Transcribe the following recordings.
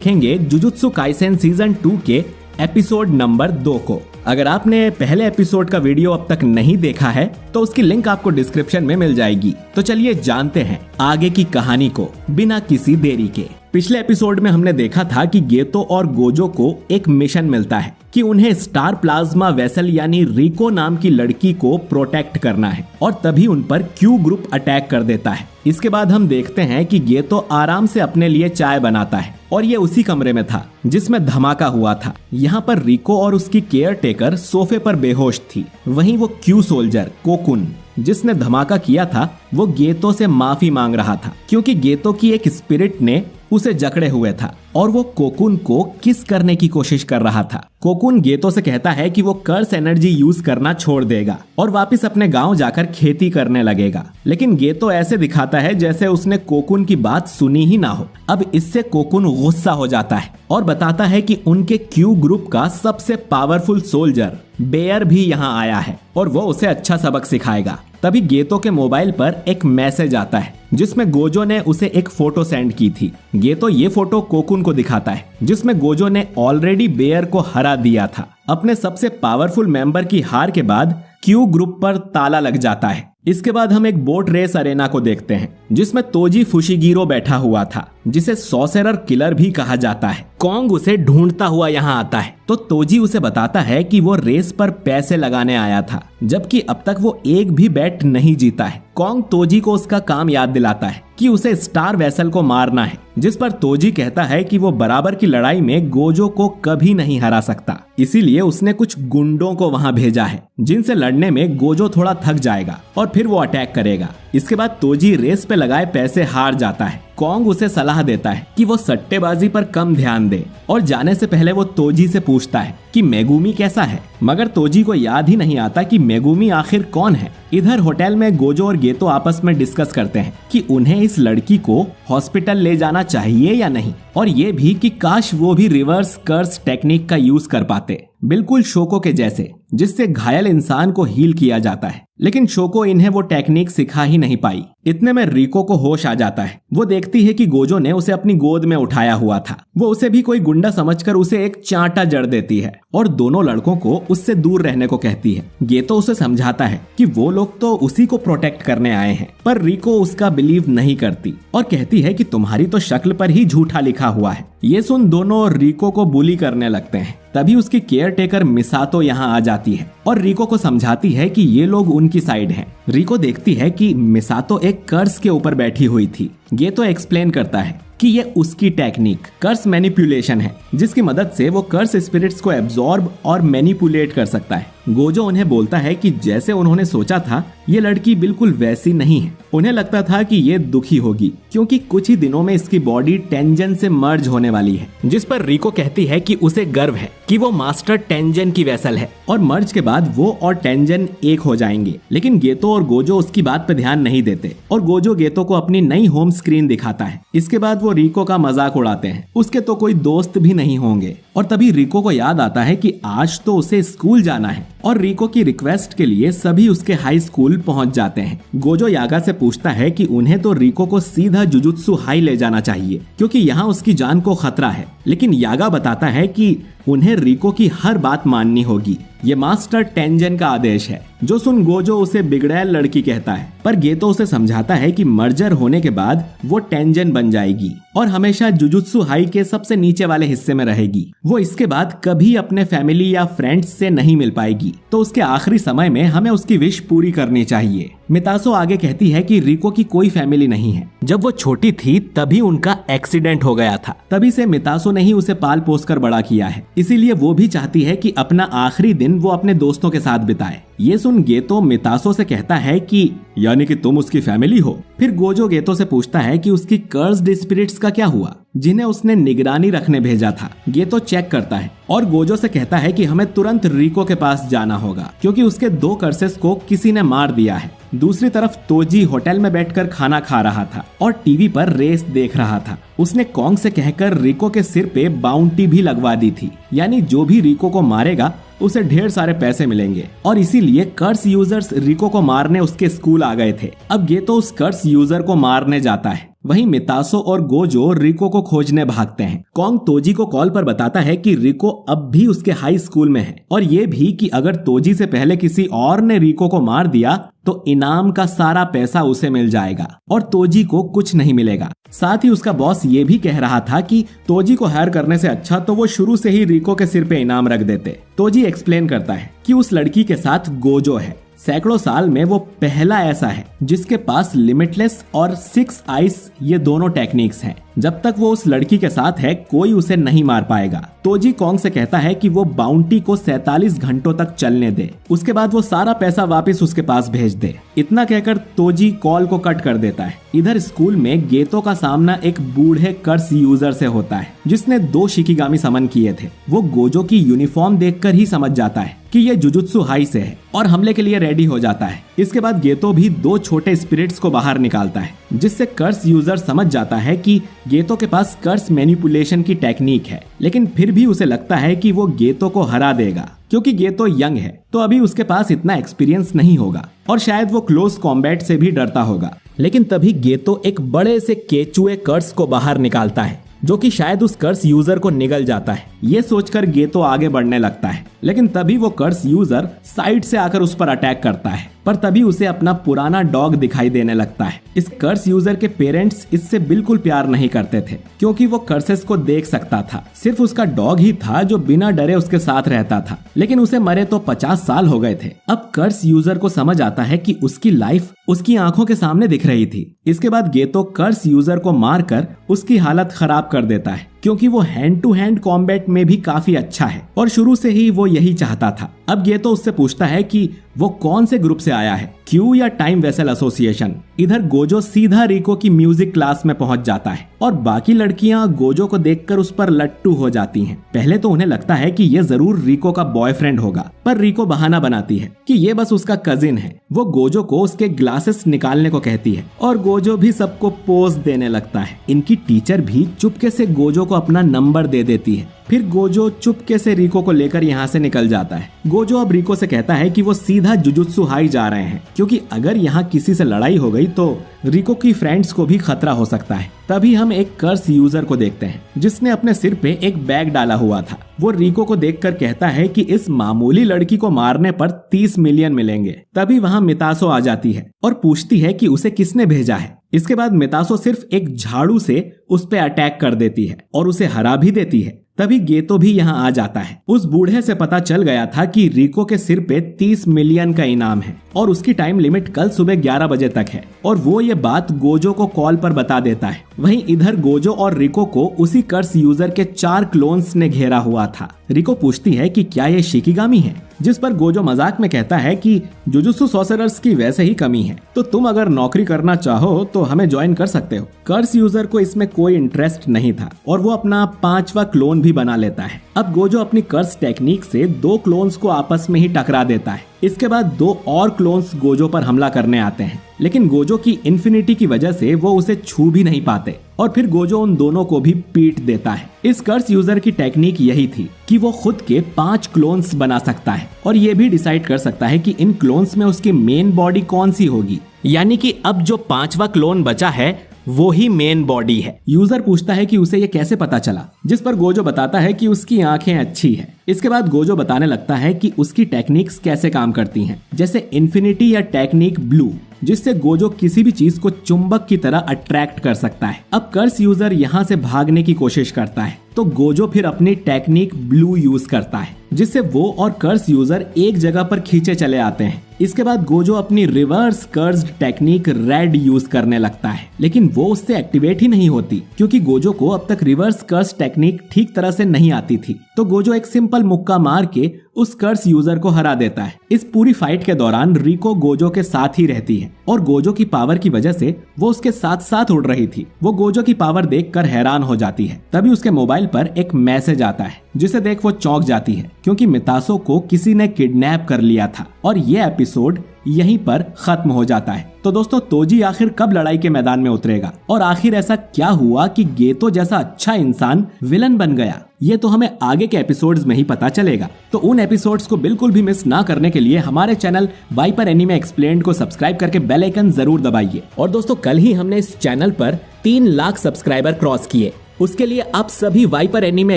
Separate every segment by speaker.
Speaker 1: देखेंगे jujutsu Kaisen season 2 के episode number 2 को। अगर आपने पहले एपिसोड का वीडियो अब तक नहीं देखा है तो उसकी लिंक आपको डिस्क्रिप्शन में मिल जाएगी। तो चलिए जानते हैं आगे की कहानी को बिना किसी देरी के। पिछले एपिसोड में हमने देखा था कि गेतो और गोजो को एक मिशन मिलता है कि उन्हें स्टार प्लाज्मा वेसल यानी रिको नाम की लड़की को प्रोटेक्ट करना है और तभी उन पर क्यू ग्रुप अटैक कर देता है। इसके बाद हम देखते हैं कि गेतो आराम से अपने लिए चाय बनाता है और ये उसी कमरे में था जिसमें धमाका हुआ था। यहाँ पर रिको और उसकी केयर टेकर सोफे पर बेहोश थी। वहीं वो क्यू सोल्जर कोकुन जिसने धमाका किया था वो गेतो से माफी मांग रहा था क्योंकि गेतो की एक स्पिरिट ने उसे जकड़े हुए था और वो कोकुन को किस करने की कोशिश कर रहा था। कोकुन गेतो से कहता है कि वो कर्स एनर्जी यूज करना छोड़ देगा और वापस अपने गांव जाकर खेती करने लगेगा, लेकिन गेतो ऐसे दिखाता है जैसे उसने कोकुन की बात सुनी ही ना हो। अब इससे कोकुन गुस्सा हो जाता है और बताता है कि उनके क्यू ग्रुप का सबसे पावरफुल सोल्जर बेयर भी यहाँ आया है और वो उसे अच्छा सबक सिखाएगा। तभी गेतो के मोबाइल पर एक मैसेज आता है जिसमें गोजो ने उसे एक फोटो सेंड की थी। गेतो ये फोटो कोकुन को दिखाता है जिसमें गोजो ने ऑलरेडी बेयर को हरा दिया था। अपने सबसे पावरफुल मेंबर की हार के बाद क्यू ग्रुप पर ताला लग जाता है। इसके बाद हम एक बोट रेस अरेना को देखते हैं जिसमें तोजी फुशिगिरो बैठा हुआ था जिसे सॉसेरर किलर भी कहा जाता है। कॉन्ग उसे ढूंढता हुआ यहाँ आता है तो तोजी उसे बताता है कि वो रेस पर पैसे लगाने आया था जबकि अब तक वो एक भी बैट नहीं जीता है। कॉन्ग तोजी को उसका काम याद दिलाता है कि उसे स्टार वेसल को मारना है, जिस पर तोजी कहता है कि वो बराबर की लड़ाई में गोजो को कभी नहीं हरा सकता, इसीलिए उसने कुछ गुंडों को वहां भेजा है जिनसे लड़ने में गोजो थोड़ा थक जाएगा और फिर वो अटैक करेगा। इसके बाद तोजी रेस पे लगाए पैसे हार जाता है। कॉन्ग उसे सलाह देता है कि वो सट्टेबाजी पर कम ध्यान दे और जाने से पहले वो तोजी से पूछता है कि मेगुमी कैसा है, मगर तोजी को याद ही नहीं आता कि मेगुमी आखिर कौन है। इधर होटल में गोजो और गेतो आपस में डिस्कस करते हैं कि उन्हें इस लड़की को हॉस्पिटल ले जाना चाहिए या नहीं, और ये भी कि काश वो भी रिवर्स कर्स टेक्निक का यूज कर पाते, बिल्कुल शोको के जैसे, जिससे घायल इंसान को हील किया जाता है। लेकिन शोको इन्हें वो टेक्निक सिखा ही नहीं पाई। इतने में रिको को होश आ जाता है। वो देखती है कि गोजो ने उसे अपनी गोद में उठाया हुआ था। वो उसे भी कोई गुंडा समझकर उसे एक चांटा जड़ देती है और दोनों लड़कों को उससे दूर रहने को कहती है। गेतो उसे समझाता है कि वो लोग तो उसी को प्रोटेक्ट करने आए हैं, पर रिको उसका बिलीव नहीं करती और कहती है कि तुम्हारी तो शक्ल पर ही झूठा लिखा हुआ है। ये सुन दोनों रिको को बुली करने लगते हैं। तभी उसकी केयर टेकर मिसातो यहाँ आ जाती है और रिको को समझाती है कि ये लोग उनकी साइड हैं। रिको देखती है कि मिसातो एक कर्स के ऊपर बैठी हुई थी। गेतो एक्सप्लेन करता है कि ये उसकी टेक्निक कर्स मैनिपुलेशन है जिसकी मदद से वो कर्स स्पिरिट्स को एब्जॉर्ब और मैनिपुलेट कर सकता है। गोजो उन्हें बोलता है कि जैसे उन्होंने सोचा था ये लड़की बिल्कुल वैसी नहीं है। उन्हें लगता था कि ये दुखी होगी क्योंकि कुछ ही दिनों में इसकी बॉडी टेंजन से मर्ज होने वाली है, जिस पर रिको कहती है कि उसे गर्व है कि वो मास्टर टेंजन की वेसल है और मर्ज के बाद वो और टेंजन एक हो जाएंगे। लेकिन गेतो और गोजो उसकी बात पर ध्यान नहीं देते और गोजो गेतो को अपनी नई होम स्क्रीन दिखाता है। इसके बाद वो रिको का मजाक उड़ाते हैं, उसके तो कोई दोस्त भी नहीं होंगे। और तभी रिको को याद आता है कि आज तो उसे स्कूल जाना है और रिको की रिक्वेस्ट के लिए सभी उसके हाई स्कूल पहुंच जाते हैं। गोजो यागा से पूछता है कि उन्हें तो रिको को सीधा जुजुत्सु हाई ले जाना चाहिए क्योंकि यहाँ उसकी जान को खतरा है, लेकिन यागा बताता है कि उन्हें रिको की हर बात माननी होगी। ये मास्टर टेंजन का आदेश है। जो सुन गोजो उसे बिगड़ैल लड़की कहता है, पर गेतो उसे समझाता है कि मर्जर होने के बाद वो टेंजन बन जाएगी और हमेशा जुजुत्सु हाई के सबसे नीचे वाले हिस्से में रहेगी। वो इसके बाद कभी अपने फैमिली या फ्रेंड्स से नहीं मिल पाएगी, तो उसके आखिरी समय में हमें उसकी विश पूरी करनी चाहिए। मितासो आगे कहती है कि रिको की कोई फैमिली नहीं है। जब वो छोटी थी तभी उनका एक्सीडेंट हो गया था, तभी से मितासो ने ही उसे पाल पोस कर बड़ा किया है, इसीलिए वो भी चाहती है कि अपना आखिरी दिन वो अपने दोस्तों के साथ बिताए। ये सुन गेतो मितासो से कहता है कि यानी कि तुम उसकी फैमिली हो। फिर गोजो गेतो से पूछता है कि उसकी कर्स्ड स्पिरिट्स का क्या हुआ जिन्हें उसने निगरानी रखने भेजा था। गेतो चेक करता है और गोजो से कहता है कि हमें तुरंत रिको के पास जाना होगा क्योंकि उसके 2 कर्सेस को किसी ने मार दिया है। दूसरी तरफ तोजी होटल में बैठकर खाना खा रहा था और टीवी पर रेस देख रहा था। उसने कॉन्ग से कहकर रिको के सिर पे बाउंटी भी लगवा दी थी, यानी जो भी रिको को मारेगा उसे ढेर सारे पैसे मिलेंगे, और इसीलिए कर्स यूजर्स रिको को मारने उसके स्कूल आ गए थे। अब गेतो उस कर्स यूजर को मारने जाता है। वहीं मितासो और गोजो रिको को खोजने भागते हैं। कॉन्ग तोजी को कॉल पर बताता है कि रिको अब भी उसके हाई स्कूल में है और ये भी कि अगर तोजी से पहले किसी और ने रिको को मार दिया तो इनाम का सारा पैसा उसे मिल जाएगा और तोजी को कुछ नहीं मिलेगा। साथ ही उसका बॉस ये भी कह रहा था कि तोजी को हायर करने से अच्छा तो वो शुरू से ही रिको के सिर पे इनाम रख देते। तोजी एक्सप्लेन करता है कि उस लड़की के साथ गोजो है, सैकड़ों साल में वो पहला ऐसा है जिसके पास लिमिटलेस और 6 आइस ये दोनों टेक्निक्स हैं। जब तक वो उस लड़की के साथ है कोई उसे नहीं मार पाएगा। तोजी कॉन्ग से कहता है कि वो बाउंटी को 47 घंटों तक चलने दे, उसके बाद वो सारा पैसा वापस उसके पास भेज दे। इतना कहकर तोजी कॉल को कट कर देता है। इधर स्कूल में गेतो का सामना एक बूढ़े कर्स यूजर से होता है जिसने 2 शिकिगामी समन किए थे। वो गोजो की यूनिफॉर्म देखकर ही समझ जाता है कि ये जुजुत्सु हाई से है और हमले के लिए रेडी हो जाता है। इसके बाद गेतो भी 2 छोटे स्पिरिट्स को बाहर निकालता है जिससे कर्स यूजर समझ जाता है कि गेतो के पास कर्स मैनिपुलेशन की टेक्निक है, लेकिन फिर भी उसे लगता है कि वो गेतो को हरा देगा क्योंकि गेतो यंग है तो अभी उसके पास इतना एक्सपीरियंस नहीं होगा और शायद वो क्लोज कॉम्बैट से भी डरता होगा। लेकिन तभी गेतो एक बड़े से केचुए कर्स को बाहर निकालता है जो कि शायद उस कर्स यूजर को निगल जाता है। ये सोचकर गेतो आगे बढ़ने लगता है, लेकिन तभी वो कर्स यूजर साइड से आकर उस पर अटैक करता है, पर तभी उसे अपना पुराना डॉग दिखाई देने लगता है। इस कर्स यूजर के पेरेंट्स इससे बिल्कुल प्यार नहीं करते थे क्योंकि वो कर्सेस को देख सकता था। सिर्फ उसका डॉग ही था जो बिना डरे उसके साथ रहता था, लेकिन उसे मरे तो 50 साल हो गए थे। अब कर्स यूजर को समझ आता है कि उसकी लाइफ उसकी आंखों के सामने दिख रही थी। इसके बाद गेतो कर्स यूजर को मारकर उसकी हालत खराब कर देता है क्योंकि वो हैंड टू हैंड कॉम्बैट में भी काफी अच्छा है और शुरू से ही वो यही चाहता था। अब गेतो उससे पूछता है कि वो कौन से ग्रुप से आया है, क्यू या टाइम वेसल एसोसिएशन। इधर गोजो सीधा रिको की म्यूजिक क्लास में पहुंच जाता है और बाकी लड़कियां गोजो को देखकर उस पर लट्टू हो जाती हैं। पहले तो उन्हें लगता है कि ये जरूर रिको का बॉयफ्रेंड होगा, पर रिको बहाना बनाती है कि ये बस उसका कजिन है। वो गोजो को उसके ग्लासेस निकालने को कहती है और गोजो भी सबको पोज देने लगता है। इनकी टीचर भी चुपके से गोजो को अपना नंबर दे देती है। फिर गोजो चुपके से रिको को लेकर यहाँ से निकल जाता है। गोजो अब रिको से कहता है कि वो सीधा जुजुत्सु हाई जा रहे हैं क्योंकि अगर यहाँ किसी से लड़ाई हो गई तो रिको की फ्रेंड्स को भी खतरा हो सकता है। तभी हम एक कर्स यूजर को देखते हैं जिसने अपने सिर पे एक बैग डाला हुआ था। वो रिको को देखकर कहता है कि इस मामूली लड़की को मारने पर 30 मिलियन मिलेंगे। तभी वहाँ मितासो आ जाती है और पूछती है कि उसे किसने भेजा है। इसके बाद मितासो सिर्फ एक झाड़ू से उस पे अटैक कर देती है और उसे हरा भी देती है। तभी गेतो भी यहाँ आ जाता है। उस बूढ़े से पता चल गया था कि रिको के सिर पे 30 मिलियन का इनाम है और उसकी टाइम लिमिट कल सुबह 11 बजे तक है और वो ये बात गोजो को कॉल पर बता देता है। वहीं इधर गोजो और रिको को उसी कर्स यूजर के 4 क्लोन्स ने घेरा हुआ था। रिको पूछती है कि क्या ये शिकिगामी है, जिस पर गोजो मजाक में कहता है कि जुजुत्सु सॉर्सरर्स की वैसे ही कमी है तो तुम अगर नौकरी करना चाहो तो हमें ज्वाइन कर सकते हो। कर्स यूजर को इसमें कोई इंटरेस्ट नहीं था और वो अपना 5वां क्लोन भी बना लेता है। अब गोजो अपनी कर्स टेक्निक से 2 क्लोन्स को आपस में ही टकरा देता है। इसके बाद 2 और क्लोन्स गोजो पर हमला करने आते हैं, लेकिन गोजो की इन्फिनिटी की वजह से वो उसे छू भी नहीं पाते और फिर गोजो उन दोनों को भी पीट देता है। इस कर्स यूजर की टेक्निक यही थी कि वो खुद के 5 क्लोन्स बना सकता है और ये भी डिसाइड कर सकता है कि इन क्लोन्स में उसकी मेन बॉडी कौन सी होगी। यानी कि अब जो 5वां क्लोन बचा है वो ही मेन बॉडी है। यूजर पूछता है कि उसे ये कैसे पता चला, जिस पर गोजो बताता है कि उसकी आंखें अच्छी है। इसके बाद गोजो बताने लगता है कि उसकी टेक्निक्स कैसे काम करती हैं, जैसे इन्फिनिटी या टेक्निक ब्लू, जिससे गोजो किसी भी चीज को चुंबक की तरह अट्रैक्ट कर सकता है। अब कर्स यूजर यहाँ से भागने की कोशिश करता है तो गोजो फिर अपनी टेक्निक ब्लू यूज करता है जिससे वो और कर्स यूजर एक जगह पर खींचे चले आते हैं। इसके बाद गोजो अपनी reverse cursed technique red use करने लगता है, लेकिन वो उससे एक्टिवेट ही नहीं होती क्योंकि गोजो को अब तक रिवर्स कर्स टेक्निक ठीक तरह से नहीं आती थी। तो गोजो एक सिंपल मुक्का मार के उस कर्स यूजर को हरा देता है। इस पूरी फाइट के दौरान रिको गोजो के साथ ही रहती है और गोजो की पावर की वजह से वो उसके साथ साथ उड़ रही थी। वो गोजो की पावर देखकर हैरान हो जाती है। तभी उसके मोबाइल पर एक मैसेज आता है जिसे देख वो चौंक जाती है क्योंकि मितासो को किसी ने किडनैप कर लिया था और ये एपिसोड यहीं पर खत्म हो जाता है। तो दोस्तों तोजी आखिर कब लड़ाई के मैदान में उतरेगा और आखिर ऐसा क्या हुआ कि गेतो जैसा अच्छा इंसान विलन बन गया, ये तो हमें आगे के एपिसोड्स में ही पता चलेगा। तो उन एपिसोड्स को बिल्कुल भी मिस ना करने के लिए हमारे चैनल वाइपर एनीमे एक्सप्लेन्ड को सब्सक्राइब करके बेल आइकन जरूर दबाइए। और दोस्तों कल ही हमने इस चैनल पर 3 लाख सब्सक्राइबर क्रॉस किए, उसके लिए आप सभी वाइपर एनीमे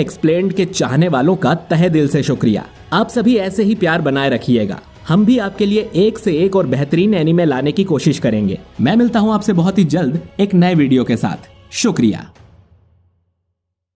Speaker 1: एक्सप्लेन्ड के चाहने वालों का तहे दिल से शुक्रिया। आप सभी ऐसे ही प्यार बनाए रखिएगा, हम भी आपके लिए एक से एक और बेहतरीन एनीमे लाने की कोशिश करेंगे। मैं मिलता हूं आपसे बहुत ही जल्द एक नए वीडियो के साथ। शुक्रिया।